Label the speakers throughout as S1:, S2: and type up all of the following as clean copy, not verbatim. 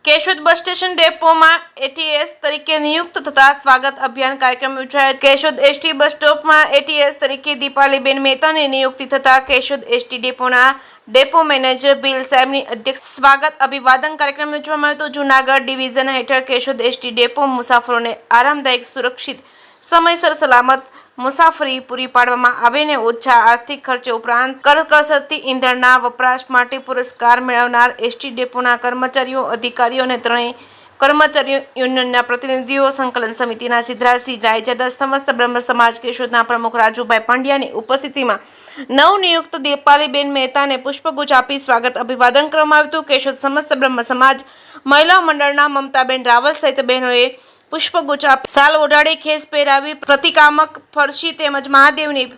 S1: Keshod bus station ડેપોમાં ATS તરીકે નિયુક્ત થતા સ્વાગત અભિયાન કાર્યક્રમ યોજાયો। કેશોદ એસટી બસ સ્ટોપમાં એટીએસ તરીકે દીપાલીબેન મહેતાની નિયુક્તિ થતા કેશોદ એસટી ડેપોના ડેપો મેનેજર બિલ સાહેબની અધ્યક્ષ સ્વાગત અભિવાદન કાર્યક્રમ યોજવામાં આવ્યો હતો। જૂનાગઢ ડિવિઝન હેઠળ કેશોદ એસટી ડેપો મુસાફરોને આરામદાયક, સુરક્ષિત, સમયસર સલામત મુસાફરી પૂરી પાડવામાં આવે ને ઓછા આર્થિક ખર્ચે ઉપરાંત કરકસરથી ઈંધણના વપરાશ માટે પુરસ્કાર મેળવનાર એસટી ડેપોના કર્મચારીઓ, અધિકારીઓ અને ત્રણેય કર્મચારીઓ યુનિયનના પ્રતિનિધિઓ, સંકલન સમિતિના સિદ્ધરાજસિંહ રાયજાદા, સમસ્ત બ્રહ્મ સમાજ કેશોદના પ્રમુખ રાજુભાઈ પંડ્યાની ઉપસ્થિતિમાં નવનિયુક્ત દીપાલીબેન મહેતાને પુષ્પગુચ્છ આપી સ્વાગત અભિવાદન કરવામાં આવ્યું હતું। કેશોદ સમસ્ત બ્રહ્મ સમાજ મહિલા મંડળના મમતાબેન રાવલ સહિત બહેનોએ પુષ્પગુચ્છ આપી, શાલ ઓઢાડી, ખેસ પહેરાવી, પ્રતિકાત્મક ફરશી તેમજ મહાદેવની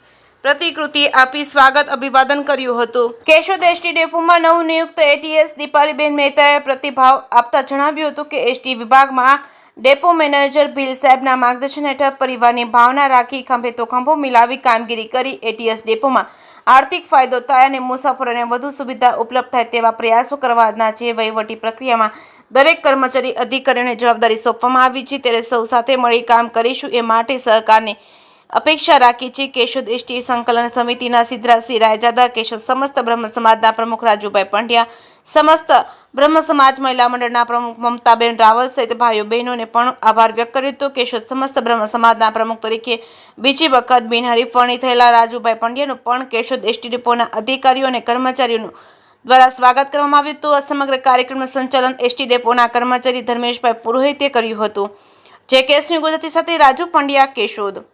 S1: પ્રતિકૃતિ આપી સ્વાગત અભિવાદન કર્યું હતું। કેશોદ એસટી ડેપોમાં નવનિયુક્ત એટીએસ દીપાલીબેન મહેતાએ પ્રતિભાવ આપતા જણાવ્યું હતું કે એસટી વિભાગમાં ડેપો મેનેજર બિલ સાહેબના માર્ગદર્શન હેઠળ પરિવારની ભાવના રાખી ખંભે તો ખંભો મિલાવી કામગીરી કરી એટીએસ ડેપોમાં આર્થિક ફાયદો થાય અને મુસાફરોને વધુ સુવિધા ઉપલબ્ધ થાય તેવા પ્રયાસો કરવાના છે। વહીવટી પ્રક્રિયામાં દરેક કર્મચારી, અધિકારીઓને જવાબદારી સોંપવામાં આવી છે, ત્યારે સૌ સાથે મળી કામ કરીશું એ માટે સહકારની અપેક્ષા રાખી છે। કેશોદ એસટી સંકલન સમિતિના સિદ્ધરાજસિંહ રાયજાદા, કેશોદ સમસ્ત બ્રહ્મ સમાજના પ્રમુખ રાજુભાઈ પંડ્યા, સમસ્ત બ્રહ્મ સમાજ મહિલા મંડળના પ્રમુખ મમતાબેન રાવલ સહિત ભાઈઓ બહેનોને પણ આભાર વ્યક્ત કર્યો હતો। કેશોદ સમસ્ત બ્રહ્મ સમાજના પ્રમુખ તરીકે બીજી વખત બિનહરીફ વરણી થયેલા રાજુભાઈ પંડ્યાનું પણ કેશોદ એસટી ડેપોના અધિકારીઓ અને કર્મચારીઓનું દ્વારા સ્વાગત કરવામાં આવ્યું હતું। આ સમગ્ર કાર્યક્રમનું સંચાલન એસટી ડેપોના કર્મચારી ધર્મેશભાઈ પુરોહિતે કર્યું હતું। જે કેસની ગુજરાતી સાથે રાજુ પંડ્યા, કેશોદ।